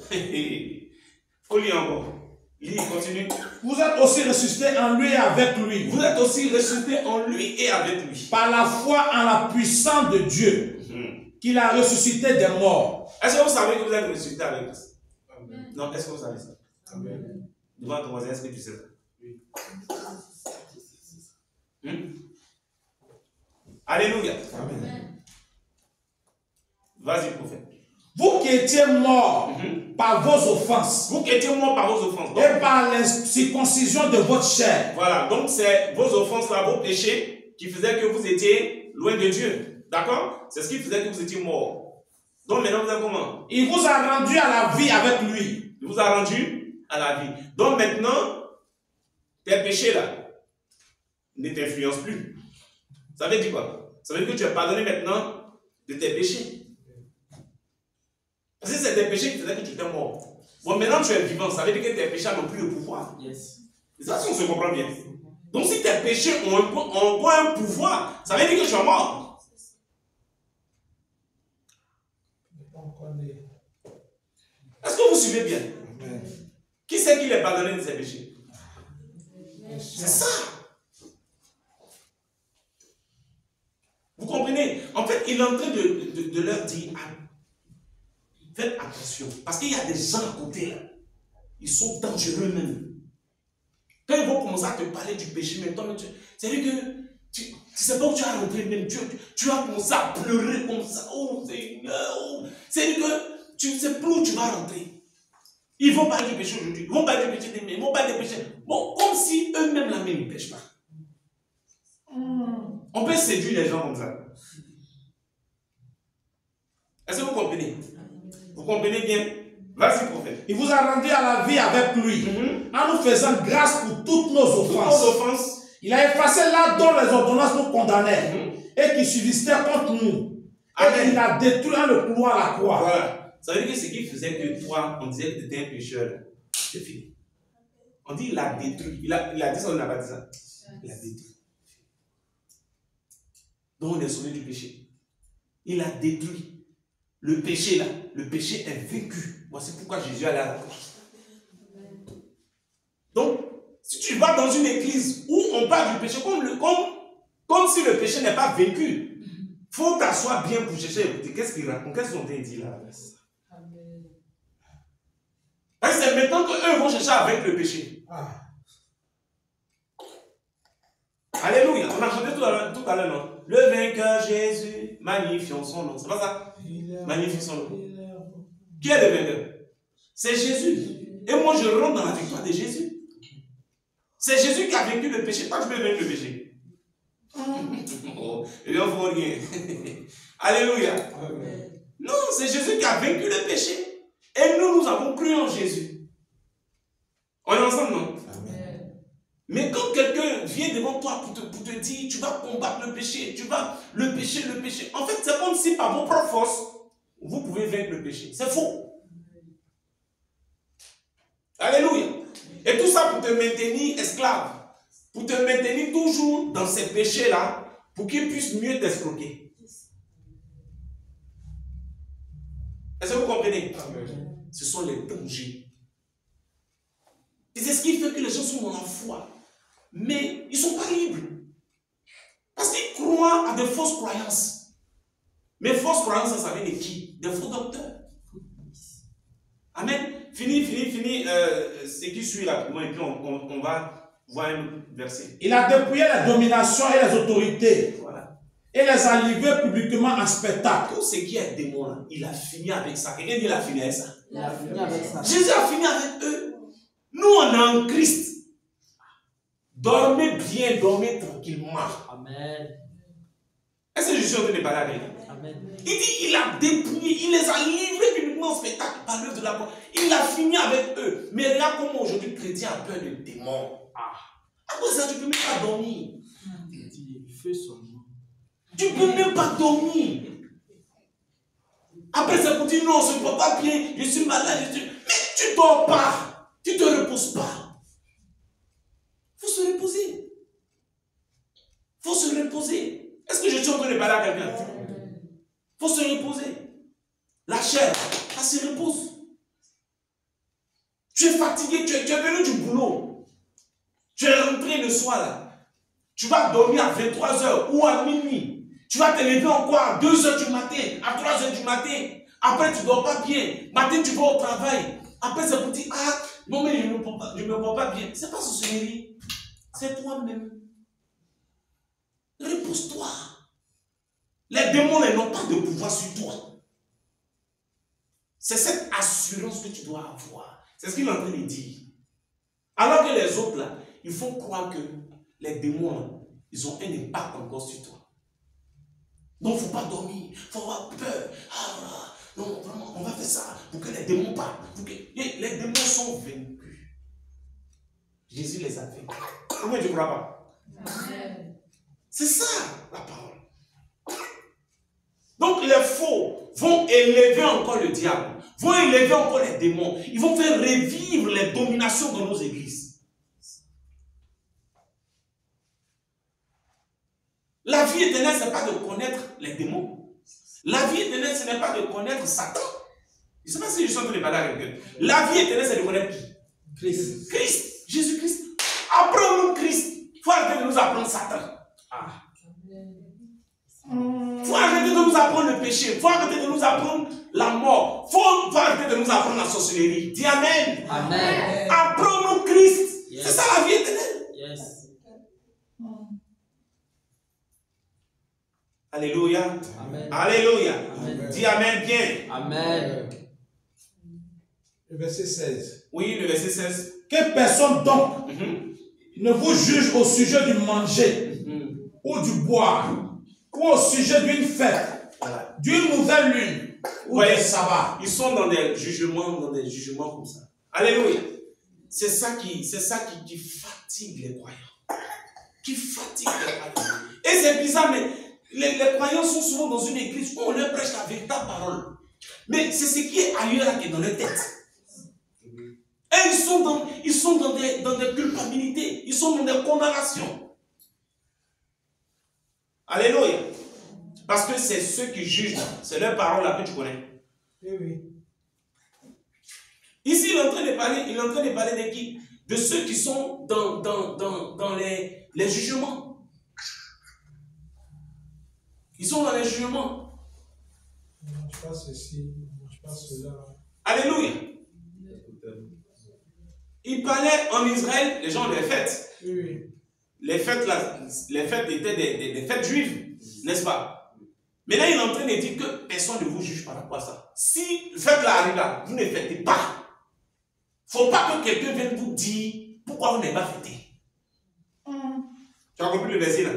faut lire encore. Lis, continue. Vous êtes aussi ressuscités en lui et avec lui. Vous êtes aussi ressuscités en lui et avec lui. Par la foi en la puissance de Dieu, qu'il a ressuscité des morts. Est-ce que vous savez que vous êtes ressuscités avec Christ? Non, est-ce que vous savez ça? Amen. Devant ton voisin, est-ce que tu sais ça? Oui. Alléluia. Amen. Vas-y, prophète. Vous qui étiez morts par vos offenses. Vous qui étiez morts par vos offenses. Donc, et par la circoncision de votre chair. Voilà, donc c'est vos offenses là, vos péchés qui faisaient que vous étiez loin de Dieu. D'accord? C'est ce qui faisait que vous étiez morts. Donc maintenant vous êtes comment? Il vous a rendu à la vie avec lui. Il vous a rendu à la vie. Donc maintenant, tes péchés là ne t'influencent plus. Ça veut dire quoi? Ça veut dire que tu es pardonné maintenant de tes péchés. Parce que c'est tes péchés qui faisaient que tu étais mort. Bon, maintenant tu es vivant, ça veut dire que tes péchés n'ont plus le pouvoir. Yes. C'est ça, si on se comprend bien. Donc si tes péchés ont un pouvoir, ça veut dire que tu es mort. Est-ce que vous suivez bien? Qui c'est qui les pardonné de ses péchés? C'est ça. Vous comprenez? En fait, il est en train de leur dire, faites attention. Parce qu'il y a des gens à côté là. Ils sont dangereux même. Quand ils vont commencer à te parler du péché, mais toi, c'est-à-dire que tu ne sais pas où tu as rentré même. Tu as commencé à pleurer comme ça. Oh Seigneur. Oh. C'est-à-dire que tu ne sais plus où tu vas rentrer. Ils vont parler du péché aujourd'hui. Ils vont parler du péché demain. Ils vont parler du péché. Bon, comme si eux-mêmes la même ne pêchent pas. On peut séduire les gens comme ça. Est-ce que vous comprenez? Vous comprenez bien? Vas-y, prophète. Il vous a rendu à la vie avec lui, en nous faisant grâce pour toutes nos offenses. Il a effacé là dont les ordonnances nous condamnaient et qui subsistaient contre nous. Amen. Et il a détruit en le clouant à la croix. Voilà. Ça veut dire que ce qui faisait que toi, on disait que tu étais un pécheur, c'est fini. On dit il a détruit. Il a dit ça, on n'a pas dit ça. Il a détruit. Donc on est sauvé du péché. Il a détruit. Le péché là, le péché est vaincu. Voici pourquoi Jésus allait à la croix. Donc, si tu vas dans une église où on parle du péché comme si le péché n'est pas vaincu, faut t'asseoir bien pour chercher à écouter. Qu'est-ce qu'il raconte? Qu'est-ce qu'on t'a dit là? Amen. Parce que c'est maintenant qu'eux vont chercher avec le péché. Alléluia. On a chanté tout à l'heure, non? Le vainqueur Jésus, magnifions son nom. C'est pas ça? Magnifions son nom. Qui est le vainqueur? C'est Jésus. Et moi, je rentre dans la victoire de Jésus. C'est Jésus qui a vaincu le péché. Toi, tu peux vaincre le péché. Oh, il en faut rien. Alléluia. Amen. Non, c'est Jésus qui a vaincu le péché. Et nous avons cru en Jésus. On est ensemble, non? Amen. Mais quand quelqu'un vient devant toi pour te dire, tu vas combattre le péché, le péché. En fait, c'est comme si par vos propres forces, vous pouvez vaincre le péché. C'est faux. Alléluia. Et tout ça pour te maintenir esclave. Pour te maintenir toujours dans ces péchés-là, pour qu'ils puissent mieux t'escroquer. Est-ce que vous comprenez? Amen. Ce sont les dangers. Et c'est ce qui fait que les gens sont dans la foi. Mais ils ne sont pas libres. Parce qu'ils croient à des fausses croyances. Mais fausses croyances, ça vient de qui? Des faux docteurs. Amen. Fini ce qui suit rapidement et puis on va voir un autre verset. Il a dépouillé la domination et les autorités. Voilà. Et les a livrés publiquement en spectacle. Tout ce qui est démon là, il a fini avec ça. Quelqu'un dit il a fini avec ça. Il a fini avec ça. Jésus a fini avec eux. Nous on est en Christ. Dormez bien, dormez tranquillement. Amen. Est-ce que je suis en train de parler avec lui? Amen. Il dit il a dépouillé, il les a livrés publiquement en spectacle par l'œuvre de la croix. Il a fini avec eux. Mais regarde comment aujourd'hui le chrétien a peur de démons. À cause de ça, tu ne peux même pas dormir. Il fait son nom. Tu ne peux même pas dormir. Après ça continue, non, je ne peux pas bien, je suis malade. Mais tu ne dors pas. Tu ne te reposes pas. Il faut se reposer. Il faut se reposer. Est-ce que je suis en train de parler à quelqu'un? Il faut se reposer. La chair, elle se repose. Tu es fatigué, tu es venu du boulot. Tu es rentré le soir là. Tu vas dormir à 23h ou à minuit. Tu vas te lever encore à 2h du matin, à 3h du matin. Après, tu ne dors pas bien. Matin, tu vas au travail. Après, ça vous dit, ah, non, mais je ne me porte pas bien. Ce n'est pas sorcellerie. C'est toi-même. Repose-toi. Les démons n'ont pas de pouvoir sur toi. C'est cette assurance que tu dois avoir. C'est ce qu'il est en train de dire. Alors que les autres, là, ils font croire que les démons, là, ils ont un impact encore sur toi. Donc, il ne faut pas dormir. Il faut avoir peur. Ah, non, vraiment, on va faire ça pour que les démons partent. Les démons sont vaincus. Jésus les a vaincus. Pourquoi tu ne crois pas? Amen. C'est ça, la parole. Donc, les faux vont élever encore le diable, vont élever encore les démons. Ils vont faire revivre les dominations dans nos églises. La vie éternelle, ce n'est pas de connaître les démons. La vie éternelle, ce n'est pas de connaître Satan. Je ne sais pas si je suis en train de parler avec eux. La vie éternelle, c'est de connaître qui? Christ. Christ, Jésus-Christ. Apprenons Christ. Il faut arrêter de nous apprendre Satan. Il faut arrêter de nous apprendre le péché. Il faut arrêter de nous apprendre la mort. Il faut arrêter de nous apprendre la sorcellerie. Dis Amen. Amen. Apprenons Christ. Yes. C'est ça la vie éternelle. Yes. Alléluia. Amen. Alléluia. Amen. Dis Amen bien. Amen. Le verset 16. Oui, le verset 16. Que personne donc Mhm. ne vous juge au sujet du manger Mhm. ou du boire ou au sujet d'une fête, Voilà. d'une nouvelle lune ou Ouais. d'un sabbat. Ils sont dans des jugements comme ça. Alléluia. C'est ça qui fatigue les croyants. Qui fatigue les croyants. Et c'est bizarre, mais les croyants sont souvent dans une église où on leur prêche la véritable parole. Mais c'est ce qui est ailleurs là qui est dans leur tête. Et ils sont dans des culpabilités. Ils sont dans des condamnations. Alléluia. Parce que c'est ceux qui jugent. C'est leur parole là que tu connais. Oui, oui. Ici, il est en train de parler de qui? De ceux qui sont dans les jugements. Ils sont dans les jugements. Ne mange pas ceci, ne mange pas cela. Alléluia. Il parlait en Israël, les gens les fêtes. Oui. Les fêtes, là, les fêtes étaient des fêtes juives, n'est-ce pas? Mais là, il est en train de dire que personne ne vous juge par rapport à ça. Si le fête là arrive là, vous ne fêtez pas. Il ne faut pas que quelqu'un vienne vous dire pourquoi vous n'avez pas fêté. Tu as compris le verset là?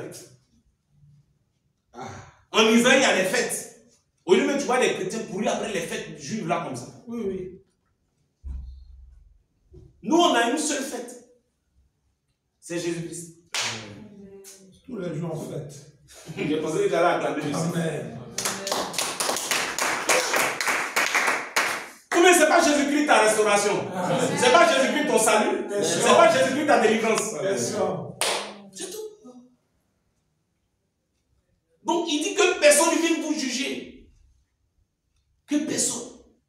En Israël, il y a les fêtes. Au lieu de tu vois les chrétiens courir après les fêtes juives là comme ça. Oui, oui. Nous, on a une seule fête. C'est Jésus-Christ. Tous les jours en fête. J'ai pensé que j'allais acclamer Jésus. Amen. Mais ce n'est pas Jésus-Christ ta restauration. Ce n'est pas Jésus-Christ ton salut. Ce n'est pas Jésus-Christ ta délivrance. C'est tout. Donc il dit que personne ne vient vous juger. Que personne.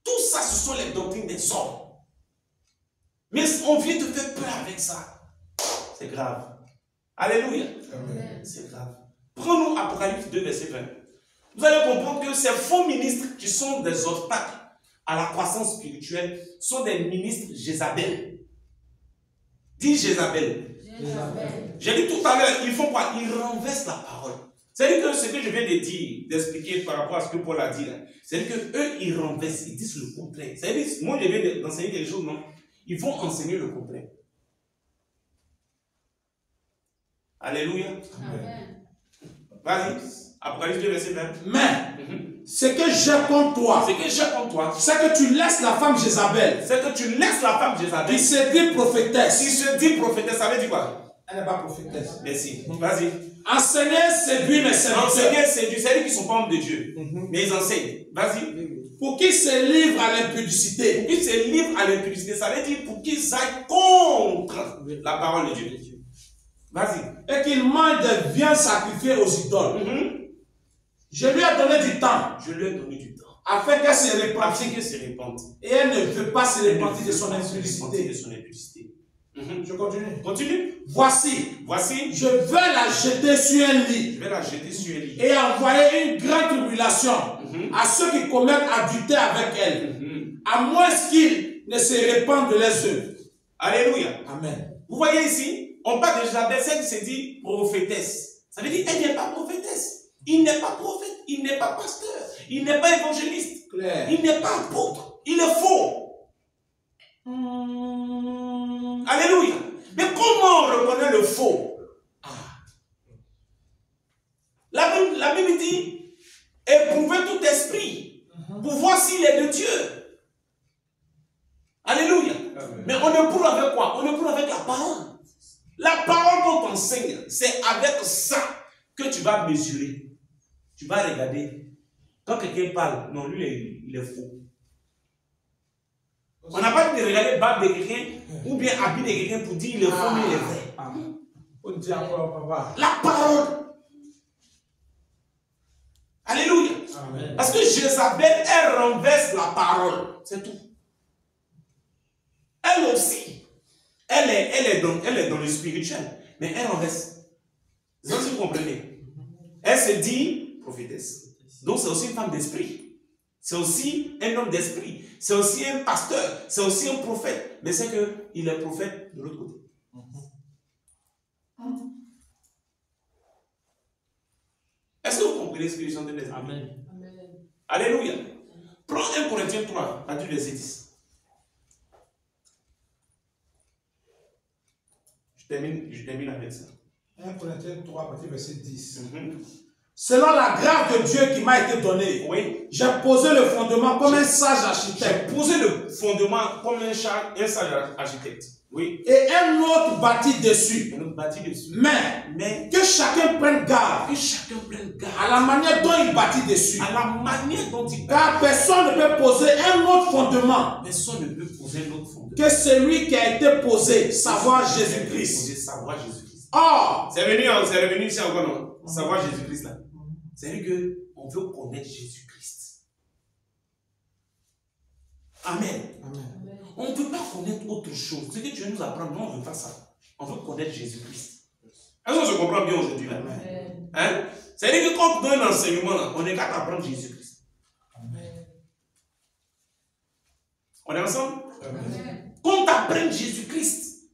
Tout ça, ce sont les doctrines des hommes. Mais on vient te faire peur avec ça. C'est grave. Alléluia. C'est grave. Prends-nous Apocalypse 2, verset 20. Vous allez comprendre que ces faux ministres qui sont des obstacles à la croissance spirituelle sont des ministres Jézabel. Dis Jézabel. J'ai dit tout à l'heure, ils font quoi? Ils renversent la parole. C'est-à-dire que ce que je viens de dire, d'expliquer par rapport à ce que Paul a dit là, c'est-à-dire qu'eux, ils renversent, ils disent le contraire. C'est-à-dire, moi je viens d'enseigner quelque chose, non? Ils vont enseigner le contraire. Alléluia. Amen. Vas-y, Apocalypse 2, verset 20. Mais, ce que j'ai contre toi, Ce que j'ai contre toi, c'est que tu laisses la femme Jézabel, c'est que tu laisses la femme Jézabel. qui se dit Si prophétesse. se dit prophétesse, ça veut dire quoi? Elle n'est pas prophétesse. Merci. Vas-y. Enseigner, séduire mes serviteurs. Enseigner, c'est du salut qui ne sont pas hommes de Dieu. Mais ils enseignent. Vas-y. Pour qu'ils se livrent à l'impudicité. Pour qu'ils se livrent à l'impudicité, ça veut dire pour qu'ils aillent contre la parole de Dieu. Vas-y. Et qu'ils mangent des viandes sacrifiées aux idoles. Je lui ai donné du temps. Je lui ai donné du temps. Afin qu'elle se Afin répandisse. qu'elle se répande. Et elle ne veut pas se repentir de son De impudicité. son impudicité. Je continue. Continue. Voici, Voici, je vais la jeter sur un lit je vais la jeter sur un lit. et envoyer une grande tribulation à ceux qui commettent adultère avec elle, à moins qu'ils ne se répandent de leurs œuvres. Alléluia. Amen. Vous voyez ici, on parle de Jézabel, celle qui se dit prophétesse. Ça veut dire elle n'est pas prophétesse. Il n'est pas prophète, il n'est pas pasteur, il n'est pas évangéliste, Claire. il n'est pas apôtre, il est faux. Alléluia. Mais comment on reconnaît le faux? La Bible dit, éprouvez tout esprit pour voir s'il est de Dieu. Alléluia. Mais on éprouve avec quoi? On éprouve avec la parole. La parole qu'on t'enseigne, c'est avec ça que tu vas mesurer. Tu vas regarder. Quand quelqu'un parle, non, lui, il est faux. On n'a pas dit de regarder barbe de quelqu'un ou bien habit de quelqu'un pour dire il est faux, mais il est vrai. On dit encore, papa. La parole. Alléluia. Amen. Parce que Jézabel, elle renverse la parole. C'est tout. Elle aussi. Elle est dans le spirituel. Mais elle renverse. C'est ça que vous comprenez. Elle se dit prophétesse. Donc c'est aussi une femme d'esprit. C'est aussi un homme d'esprit. C'est aussi un pasteur. C'est aussi un prophète. Mais c'est qu'il est prophète de l'autre côté. Est-ce que vous comprenez ce que je suis en train de dire? Amen. Alléluia. Prends 1 Corinthiens 3, à du verset 10. Je termine avec ça. 1 Corinthiens 3, partie verset 10. Mhm. Selon la grâce de Dieu qui m'a été donnée, Oui. j'ai posé le fondement comme un sage architecte. J'ai posé le fondement comme un sage architecte. Oui. Et un autre bâtit dessus. On nous bâtit dessus. Mais que chacun prenne garde Que chacun prenne garde à la manière dont il bâtit dessus. à la manière dont il Car personne ne peut poser un autre fondement Personne ne peut poser l'autre fondement. que celui qui a été posé, savoir Poser Jésus-Christ. savoir Jésus-Christ. Or, C'est revenu ici encore, non? Savoir Jésus-Christ là. C'est-à-dire qu'on veut connaître Jésus-Christ. Amen. On ne peut pas connaître autre chose. Ce que Dieu nous apprend, non, on ne veut pas ça. On veut connaître Jésus-Christ. Est-ce qu'on se comprend bien aujourd'hui là? Hein? C'est-à-dire que quand on donne un enseignement, là, on est qu'à apprendre Jésus-Christ. On est ensemble? Amen. Qu'on t'apprenne Jésus-Christ.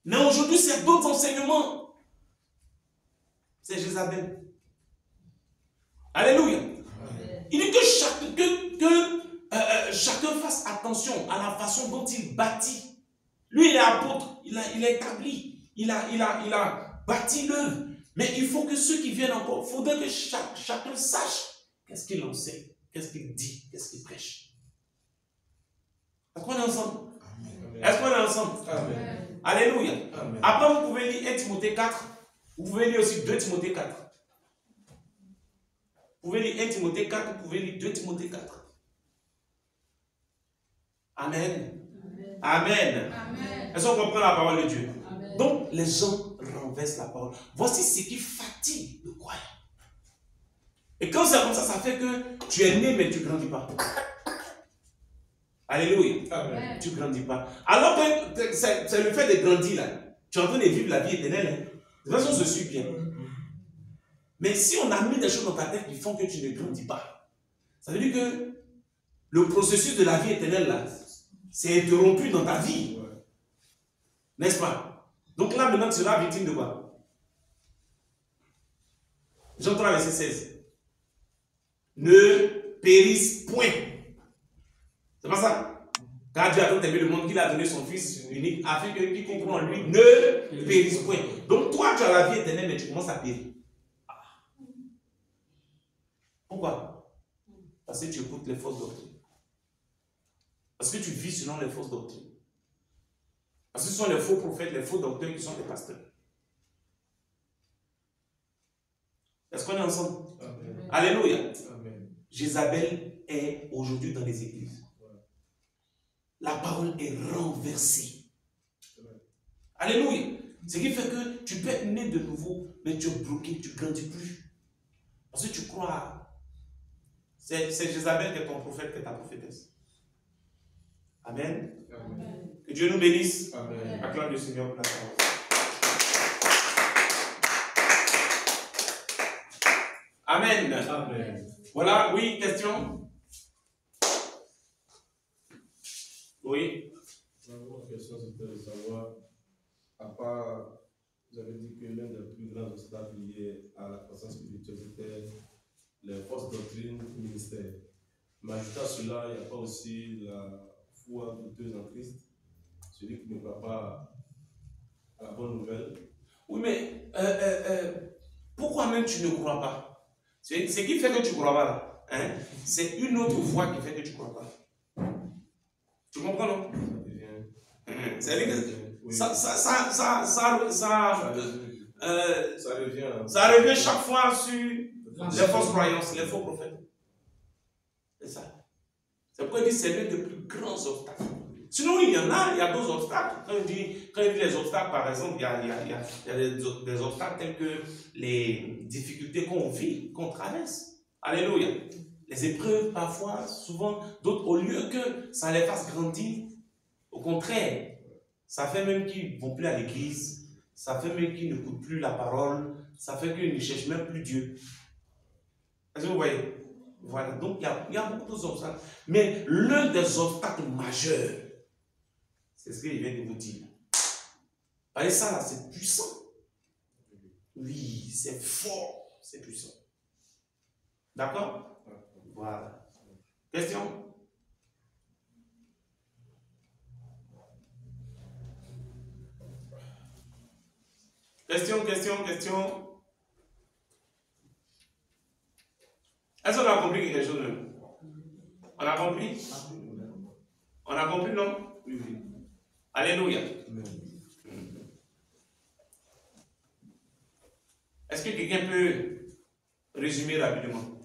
Mais aujourd'hui, c'est d'autres enseignements. C'est Jézabel. Alléluia. Il dit que chacun fasse attention à la façon dont il bâtit. Lui, il est apôtre, il a établi, il a bâti l'œuvre. Mais il faut que ceux qui viennent encore, il faudrait que chacun sache qu'est-ce qu'il enseigne, qu'est-ce qu'il dit, qu'est-ce qu'il prêche. Est-ce qu'on est ensemble? Est-ce qu'on est ensemble? Amen. Alléluia. Amen. Après, vous pouvez lire 1 Timothée 4. Vous pouvez lire aussi 2 Timothée 4. Vous pouvez lire 1 Timothée 4, vous pouvez lire 2 Timothée 4. Amen. Amen. Amen. Est-ce qu'on comprend la parole de Dieu? Amen. Donc, les gens renversent la parole. Voici ce qui fatigue le croyant. Et quand c'est comme ça fait que tu es né, mais tu ne grandis pas. Alléluia. Amen. Tu ne grandis pas. Alors que c'est le fait de grandir là. Tu es en train de vivre la vie éternelle. Hein. De toute façon, je suis bien. Mais si on a mis des choses dans ta tête qui font que tu ne grandis pas, ça veut dire que le processus de la vie éternelle là, c'est interrompu dans ta vie. N'est-ce pas? Donc là, maintenant, tu seras victime de quoi? Jean 3, verset 16. Ne périsse point. C'est pas ça? Car Dieu a tant aimé le monde qu'il a donné son Fils unique afin que quiconque croit en lui ne périsse point. Donc toi, tu as la vie éternelle, mais tu commences à périr. Pourquoi? Parce que tu écoutes les fausses doctrines. Parce que tu vis selon les fausses doctrines. Parce que ce sont les faux prophètes, les faux docteurs qui sont des pasteurs. Est-ce qu'on est ensemble? Amen. Alléluia. Amen. Jézabel est aujourd'hui dans les églises. La parole est renversée. Alléluia. Ce qui fait que tu peux être né de nouveau, mais tu es bloqué, tu ne grandis plus. Parce que tu crois. C'est Jézabel qui est ton prophète, qui est ta prophétesse. Amen. Amen. Que Dieu nous bénisse. Amen. Acclame le Seigneur pour la parole. Amen. Amen. Voilà, oui, question? Oui. Ma question, c'était de savoir, à part, vous avez dit que l'un des plus grands obstacles liés à la croissance spirituelle, c'était les fausses doctrines du ministère. Mais ajouté à cela, il n'y a pas aussi la foi douteuse en Christ, celui qui ne croit pas à la bonne nouvelle. Oui, mais pourquoi même tu ne crois pas? Ce qui fait que tu ne crois pas là, hein, c'est une autre foi qui fait que tu ne crois pas. Tu comprends, non? C'est-à-dire que ça revient chaque fois sur les fausses croyances, les faux prophètes. C'est ça. C'est pourquoi il dit que c'est l'un des plus grands obstacles. Sinon, il y a d'autres obstacles. Quand il dit les obstacles, par exemple, il y a des obstacles tels que les difficultés qu'on vit, qu'on traverse. Alléluia. Les épreuves, parfois, souvent, d'autres, au lieu que ça les fasse grandir, au contraire, ça fait même qu'ils ne vont plus à l'église, ça fait même qu'ils n'écoutent plus la parole, ça fait qu'ils ne cherchent même plus Dieu. Est-ce que vous voyez? Voilà, donc il y a beaucoup d'obstacles. Mais l'un des obstacles majeurs, c'est ce qu'il vient de vous dire. Parce que ça là, c'est puissant. Oui, c'est fort, c'est puissant. D'accord? Voilà. Question? Question. Est-ce qu'on a compris quelque chose même? On a compris? On a compris, non? Oui. Alléluia. Est-ce que quelqu'un peut résumer rapidement?